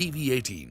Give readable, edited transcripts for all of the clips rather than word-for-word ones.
TV18.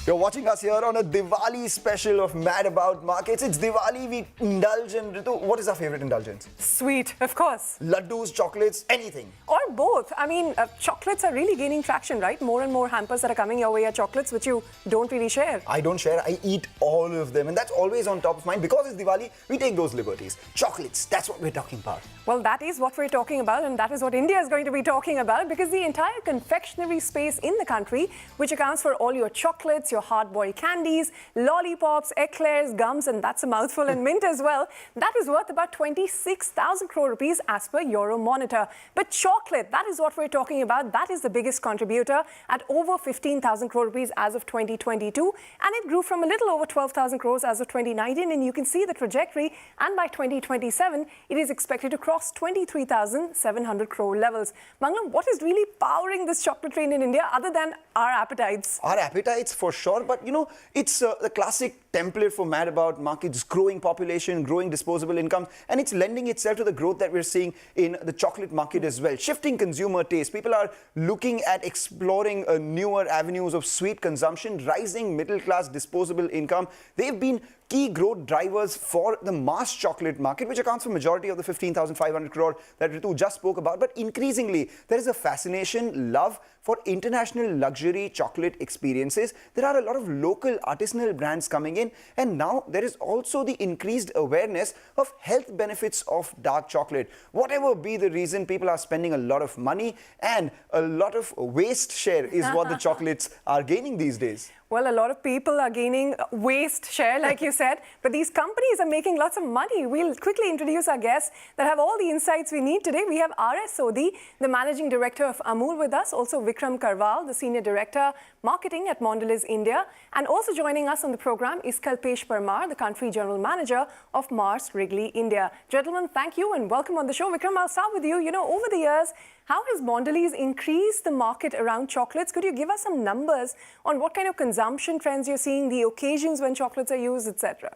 You're watching us here on a Diwali special of Mad About Markets. It's Diwali, we indulge in Ritu. What is our favorite indulgence? Sweet, of course. Laddus, chocolates, anything. Or both. I mean, chocolates are really gaining traction, right? More and more hampers that are coming your way are chocolates, which you don't really share. I don't share, I eat all of them. And that's always on top of mind. Because it's Diwali, we take those liberties. Chocolates, that's what we're talking about. Well, that is what we're talking about, and that is what India is going to be talking about, because the entire confectionery space in the country, which accounts for all your chocolates, your hard-boiled candies, lollipops, eclairs, gums, and that's a mouthful, and mint as well, that is worth about 26,000 crore rupees as per Euromonitor. But chocolate, that is what we're talking about. That is the biggest contributor at over 15,000 crore rupees as of 2022, and it grew from a little over 12,000 crores as of 2019, and you can see the trajectory, and by 2027, it is expected to cross 23,700 crore levels. Manglam, what is really powering this chocolate train in India other than our appetites? Our appetites for sure, but you know, it's the classic template for Mad About Markets: growing population, growing disposable income, and it's lending itself to the growth that we're seeing in the chocolate market as well. Shifting consumer taste. People are looking at exploring newer avenues of sweet consumption, rising middle class disposable income. They've been key growth drivers for the mass chocolate market, which accounts for majority of the 15,500 crore that Ritu just spoke about. But increasingly, there is a fascination, love for international luxury chocolate experiences. There are a lot of local artisanal brands coming in, and now there is also the increased awareness of health benefits of dark chocolate. Whatever be the reason, people are spending a lot of money, and a lot of waste share is what the chocolates are gaining these days. Well, a lot of people are gaining waste share, like you said, but these companies are making lots of money. We'll quickly introduce our guests that have all the insights we need today. We have S Sodhi, the Managing Director of Amul, with us. Also, Vikram Karwal, the Senior Director, Marketing at Mondelez India. And also joining us on the program is Kalpesh R Parmar, the Country General Manager of Mars Wrigley India. Gentlemen, thank you and welcome on the show. Vikram, I'll start with you. You know, over the years, how has Mondelez increased the market around chocolates? Could you give us some numbers on what kind of consumption trends you're seeing, the occasions when chocolates are used, etc.?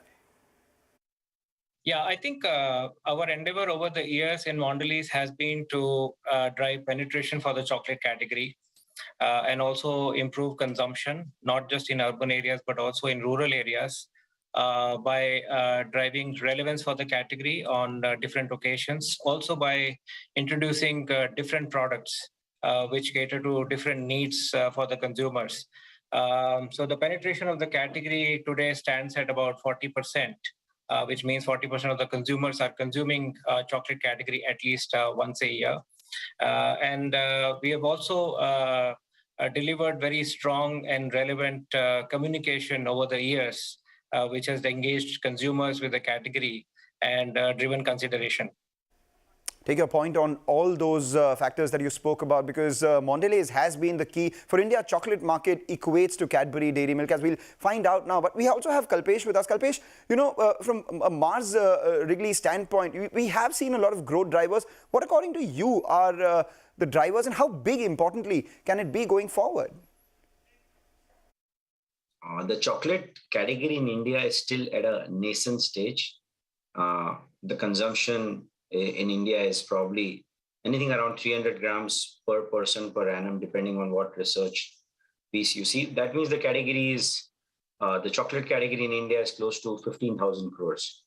Yeah, I think our endeavor over the years in Mondelez has been to drive penetration for the chocolate category and also improve consumption, not just in urban areas, but also in rural areas by driving relevance for the category on different occasions. Also by introducing different products which cater to different needs for the consumers. So the penetration of the category today stands at about 40%. Which means 40% of the consumers are consuming chocolate category at least once a year. And we have also delivered very strong and relevant communication over the years, which has engaged consumers with the category and driven consideration. Take your point on all those factors that you spoke about, because Mondelez has been the key. For India, chocolate market equates to Cadbury Dairy Milk, as we'll find out now. But we also have Kalpesh with us. Kalpesh, you know, from a Mars Wrigley standpoint, we have seen a lot of growth drivers. What, according to you, are the drivers, and how big, importantly, can it be going forward? The chocolate category in India is still at a nascent stage. The consumption in India is probably anything around 300 grams per person per annum, depending on what research piece you see. That means the category is, the chocolate category in India is close to 15,000 crores.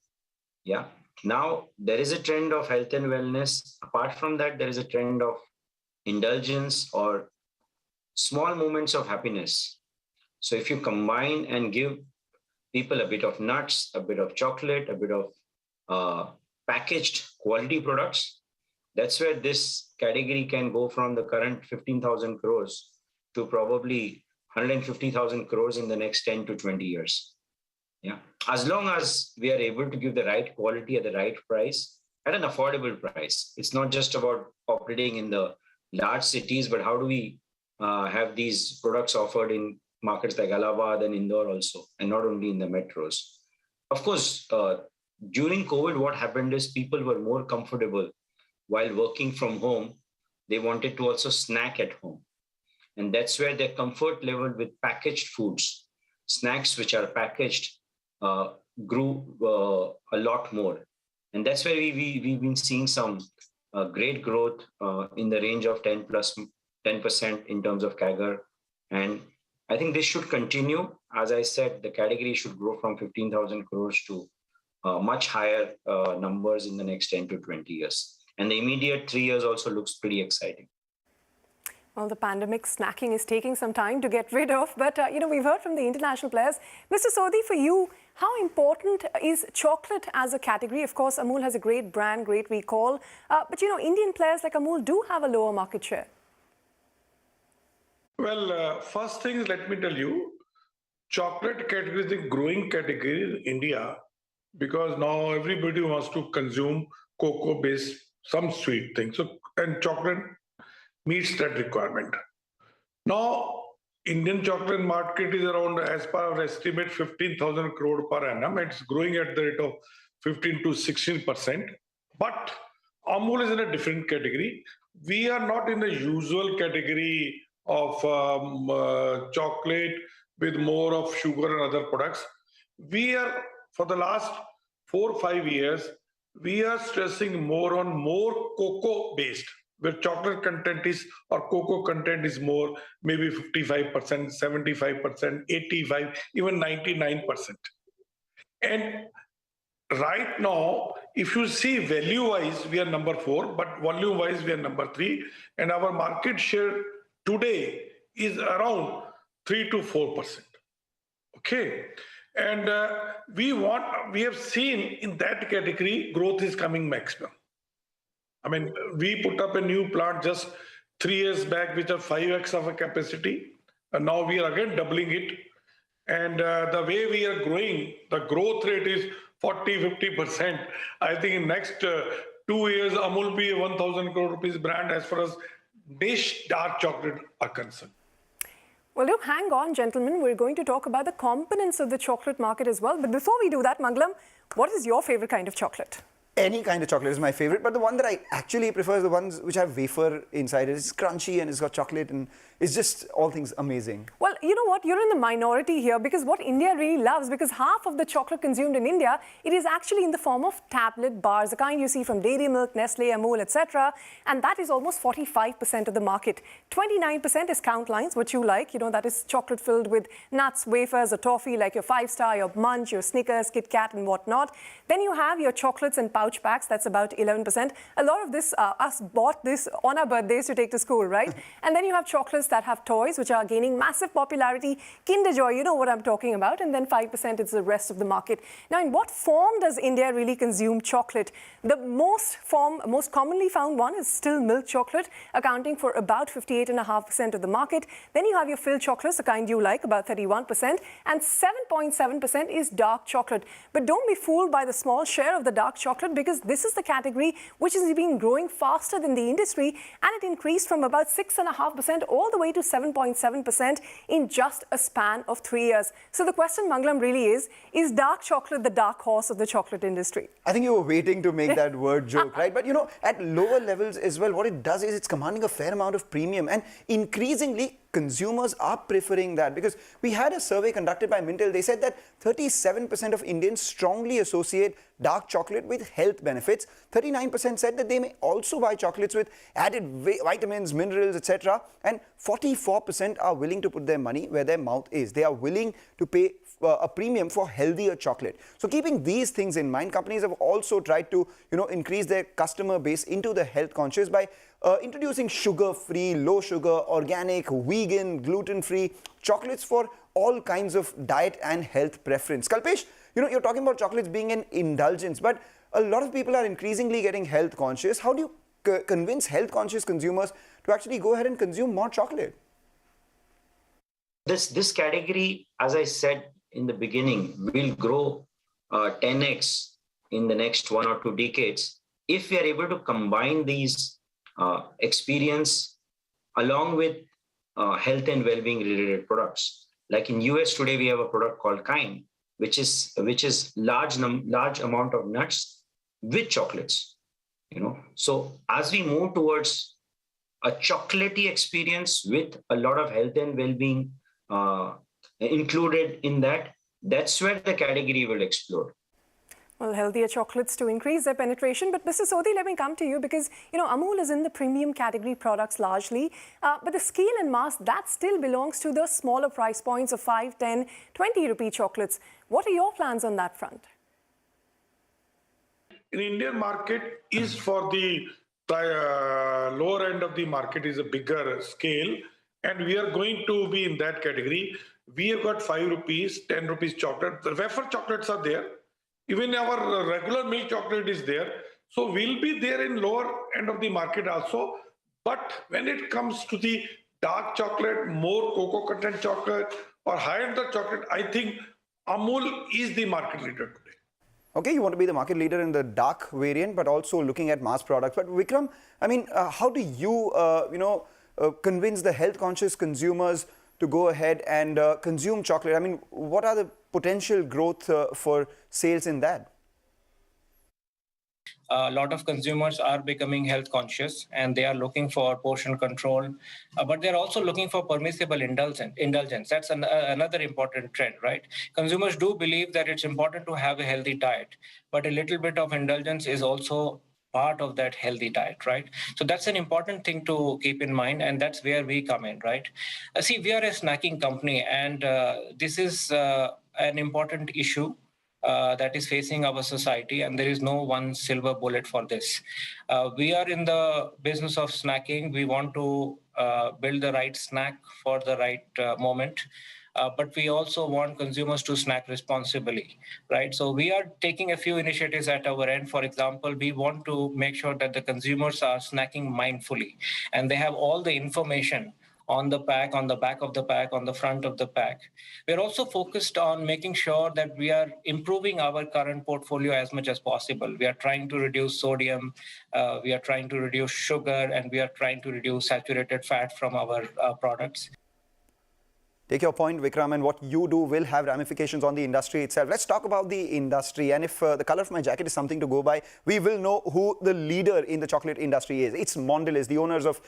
Yeah. Now, there is a trend of health and wellness. Apart from that, there is a trend of indulgence or small moments of happiness. So if you combine and give people a bit of nuts, a bit of chocolate, a bit of packaged quality products, that's where this category can go from the current 15,000 crores to probably 150,000 crores in the next 10 to 20 years. Yeah, as long as we are able to give the right quality at the right price, at an affordable price. It's not just about operating in the large cities, but how do we have these products offered in markets like Allahabad and Indore also, and not only in the metros. Of course, during COVID, what happened is people were more comfortable while working from home. They wanted to also snack at home. And that's where their comfort level with packaged foods, snacks which are packaged, grew a lot more. And that's where we've been seeing some great growth in the range of 10% in terms of CAGR. And I think this should continue. As I said, the category should grow from 15,000 crores to much higher numbers in the next 10 to 20 years. And the immediate 3 years also looks pretty exciting. Well, the pandemic snacking is taking some time to get rid of, but we've heard from the international players. Mr. Sodhi, for you, how important is chocolate as a category? Of course, Amul has a great brand, great recall, but Indian players like Amul do have a lower market share. Well, first thing, let me tell you, chocolate category is a growing category in India because now everybody wants to consume cocoa-based, some sweet things. So, and chocolate meets that requirement. Now, Indian chocolate market is around, as per our estimate, 15,000 crore per annum. It's growing at the rate of 15 to 16%. But Amul is in a different category. We are not in the usual category of chocolate with more of sugar and other products. We are, for the last 4 or 5 years, we are stressing more on more cocoa-based, where chocolate content is or cocoa content is more, maybe 55%, 75%, 85%, even 99%. And right now, if you see value-wise, we are number 4, but volume-wise, we are number 3. And our market share today is around 3 to 4%. Okay. And we have seen in that category, growth is coming maximum. I mean, we put up a new plant just 3 years back, which are 5x of a capacity. And now we are again doubling it. And the way we are growing, the growth rate is 40-50%. I think in next 2 years, Amul will be a 1,000 crore rupees brand as far as niche dark chocolate are concerned. Well, do hang on, gentlemen. We're going to talk about the components of the chocolate market as well. But before we do that, Mangalam, what is your favorite kind of chocolate? Any kind of chocolate is my favorite, but the one that I actually prefer is the ones which have wafer inside it. It's crunchy and it's got chocolate and it's just all things amazing. Well, you know what? You're in the minority here because what India really loves, because half of the chocolate consumed in India, it is actually in the form of tablet bars, the kind you see from Dairy Milk, Nestle, Amul, etc. And that is almost 45% of the market. 29% is count lines, what you like. That is chocolate filled with nuts, wafers, or toffee like your 5-star, your Munch, your Snickers, Kit Kat, and whatnot. Then you have your chocolates and pouch packs. That's about 11%. A lot of this, us bought this on our birthdays to take to school, right? And then you have chocolates that have toys, which are gaining massive popularity. Kinder Joy, you know what I'm talking about. And then 5% is the rest of the market. Now, in what form does India really consume chocolate? The most commonly found one is still milk chocolate, accounting for about 58.5% of the market. Then you have your filled chocolates, the kind you like, about 31%. And 7.7% is dark chocolate. But don't be fooled by the small share of the dark chocolate, because this is the category which has been growing faster than the industry, and it increased from about 6.5% all the way to 7.7% in just a span of 3 years. So the question, Mangalam, really is dark chocolate the dark horse of the chocolate industry? I think you were waiting to make that word joke, right? But at lower levels as well, what it does is it's commanding a fair amount of premium, and increasingly consumers are preferring that, because we had a survey conducted by Mintel. They said that 37% of Indians strongly associate dark chocolate with health benefits. 39% said that they may also buy chocolates with added vitamins, minerals, etc. And 44% are willing to put their money where their mouth is. They are willing to pay a premium for healthier chocolate. So keeping these things in mind, companies have also tried to increase their customer base into the health conscious by introducing sugar-free, low-sugar, organic, vegan, gluten-free chocolates for all kinds of diet and health preference. Kalpesh, you're talking about chocolates being an indulgence, but a lot of people are increasingly getting health conscious. How do you convince health conscious consumers to actually go ahead and consume more chocolate? This category, as I said in the beginning, will grow 10x in the next 1 or 2 decades if we are able to combine these experience along with health and well-being related products. Like in US today, we have a product called Kind, which is large amount of nuts with chocolates. So as we move towards a chocolatey experience with a lot of health and well-being included in that, that's where the category will explode. Well, healthier chocolates to increase their penetration. But Mr. Sodhi, let me come to you because, Amul is in the premium category products largely. But the scale and mass, that still belongs to the smaller price points of 5, 10, 20 rupee chocolates. What are your plans on that front? In Indian market is for the lower end of the market is a bigger scale. And we are going to be in that category. We have got 5 rupees, 10 rupees chocolate. The wafer chocolates are there. Even our regular milk chocolate is there. So we'll be there in lower end of the market also. But when it comes to the dark chocolate, more cocoa content chocolate or high-end chocolate, I think Amul is the market leader today. Okay, you want to be the market leader in the dark variant, but also looking at mass products. But Vikram, I mean, how do you, convince the health-conscious consumers to go ahead and consume chocolate? I mean, what are the potential growth for sales in that? A lot of consumers are becoming health conscious and they are looking for portion control, but they're also looking for permissible indulgence. That's another important trend, right? Consumers do believe that it's important to have a healthy diet, but a little bit of indulgence is also part of that healthy diet, right? So that's an important thing to keep in mind, and that's where we come in, right? See, we are a snacking company, and this is an important issue that is facing our society, and there is no one silver bullet for this. We are in the business of snacking. We want to build the right snack for the right moment. But we also want consumers to snack responsibly, right? So we are taking a few initiatives at our end. For example, we want to make sure that the consumers are snacking mindfully and they have all the information on the pack, on the back of the pack, on the front of the pack. We're also focused on making sure that we are improving our current portfolio as much as possible. We are trying to reduce sodium, we are trying to reduce sugar, and we are trying to reduce saturated fat from our products. Take your point, Vikram, and what you do will have ramifications on the industry itself. Let's talk about the industry. And if the color of my jacket is something to go by, we will know who the leader in the chocolate industry is. It's Mondelez, the owners of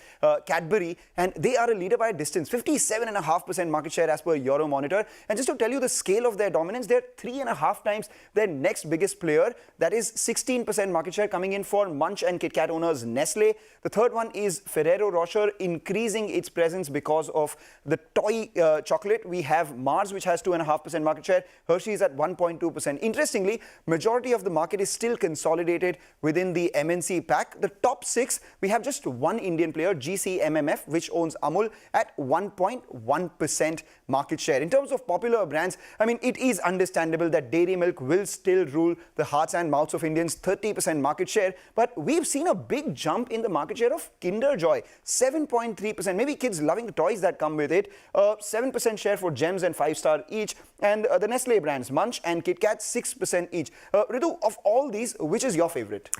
Cadbury, and they are a leader by a distance. 57.5% market share as per Euromonitor. And just to tell you the scale of their dominance, they're 3.5 times their next biggest player. That is 16% market share coming in for Munch and Kit Kat owners Nestle. The third one is Ferrero Rocher, increasing its presence because of the toy chocolate. We have Mars, which has 2.5% market share. Hershey's at 1.2%. Interestingly, majority of the market is still consolidated within the MNC pack. The top 6, we have just one Indian player, GCMMF, which owns Amul at 1.1% market share. In terms of popular brands, I mean, it is understandable that dairy milk will still rule the hearts and mouths of Indians, 30% market share. But we've seen a big jump in the market share of Kinder Joy, 7.3%. Maybe kids loving the toys that come with it. 7% share for Gems and 5-star each. And the Nestle brands, Munch and Kit Kat, 6% each. Ritu, of all these, which is your favorite?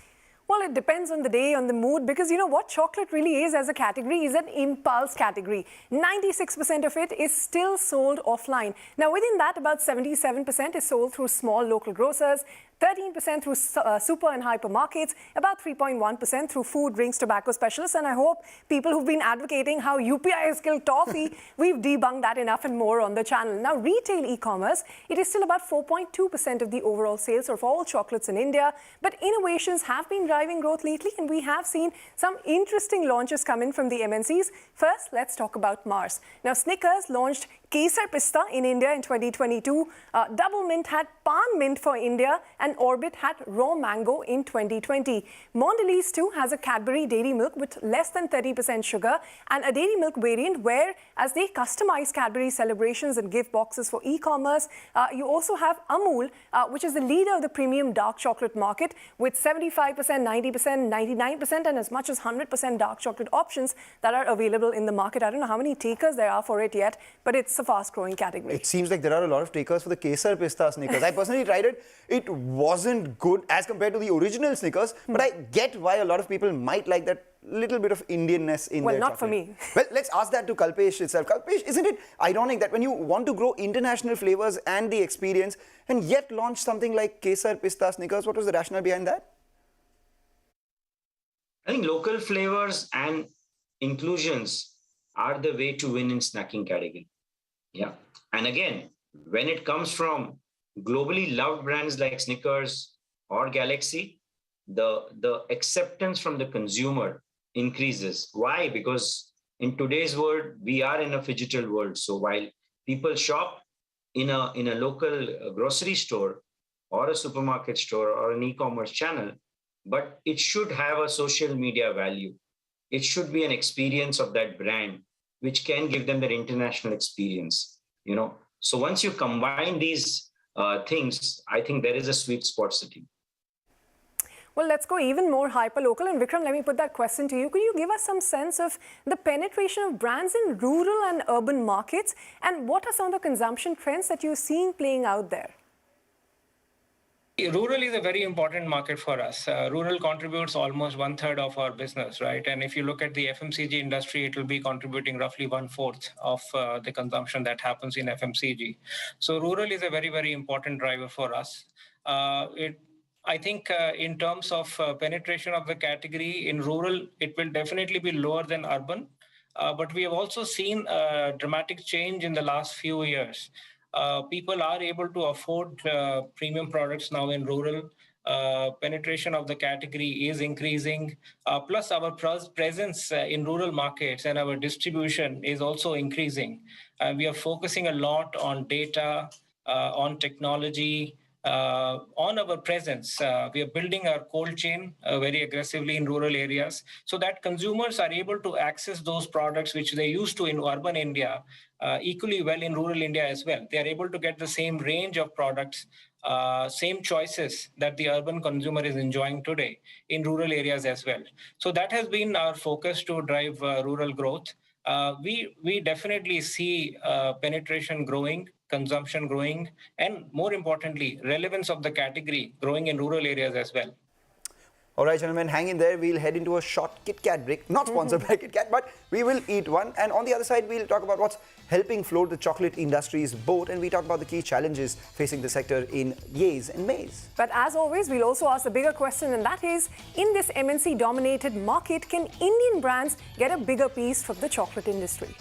Well, it depends on the day, on the mood, because you know what chocolate really is as a category is an impulse category. 96% of it is still sold offline. Now, within that, about 77% is sold through small local grocers, 13% through super and hypermarkets, about 3.1% through food, drinks, tobacco specialists. And I hope people who've been advocating how UPI has killed toffee, we've debunked that enough and more on the channel. Now, retail e-commerce, it is still about 4.2% of the overall sales of all chocolates in India. But innovations have been driving growth lately, and we have seen some interesting launches come in from the MNCs. First, let's talk about Mars. Now, Snickers launched Kesar Pista in India in 2022. Double Mint had Pan Mint for India, and Orbit had Raw Mango in 2020. Mondelez too has a Cadbury Dairy Milk with less than 30% sugar and a Dairy Milk variant where, as they customize Cadbury celebrations and gift boxes for e-commerce, you also have Amul, which is the leader of the premium dark chocolate market with 75%, 90%, 99% and as much as 100% dark chocolate options that are available in the market. I don't know how many takers there are for it yet, but it's a fast-growing category. It seems like there are a lot of takers for the Kesar Pista Snickers. I personally tried it. It wasn't good as compared to the original Snickers, but I get why a lot of people might like that little bit of Indianness in their chocolate. Well, not for me. Well, let's ask that to Kalpesh itself. Kalpesh, isn't it ironic that when you want to grow international flavors and the experience and yet launch something like Kesar Pista Snickers, what was the rationale behind that? I think local flavors and inclusions are the way to win in snacking category. Yeah. And again, when it comes from globally loved brands like Snickers or Galaxy, the acceptance from the consumer increases. Why? Because in today's world, we are in a phygital world. So while people shop in a local grocery store or a supermarket store or an e-commerce channel, but it should have a social media value. It should be an experience of that brand, which can give them that international experience. So once you combine these things, I think there is a sweet spot sitting. Well, let's go even more hyper-local. And Vikram, let me put that question to you. Could you give us some sense of the penetration of brands in rural and urban markets? And what are some of the consumption trends that you're seeing playing out there? Rural is a very important market for us. Rural contributes almost 1/3 of our business, right? And if you look at the FMCG industry, it will be contributing roughly 1/4 of the consumption that happens in FMCG. So rural is a very, very important driver for us. I think in terms of penetration of the category in rural, it will definitely be lower than urban. But we have also seen a dramatic change in the last few years. People are able to afford premium products now in rural. Penetration of the category is increasing. Plus, our presence in rural markets and our distribution is also increasing. We are focusing a lot on data, on technology, on our presence. We are building our cold chain very aggressively in rural areas so that consumers are able to access those products which they used to in urban India equally well in rural India as well. They are able to get the same range of products, same choices that the urban consumer is enjoying today in rural areas as well. So that has been our focus to drive rural growth. We definitely see penetration growing, consumption growing, and more importantly, relevance of the category growing in rural areas as well. All right, gentlemen, hang in there. We'll head into a short Kit Kat break. Not sponsored by Kit Kat, but we will eat one. And on the other side, we'll talk about what's helping float the chocolate industry's boat. And we talk about the key challenges facing the sector in yays and mays. But as always, we'll also ask the bigger question, and that is, in this MNC-dominated market, can Indian brands get a bigger piece from the chocolate industry?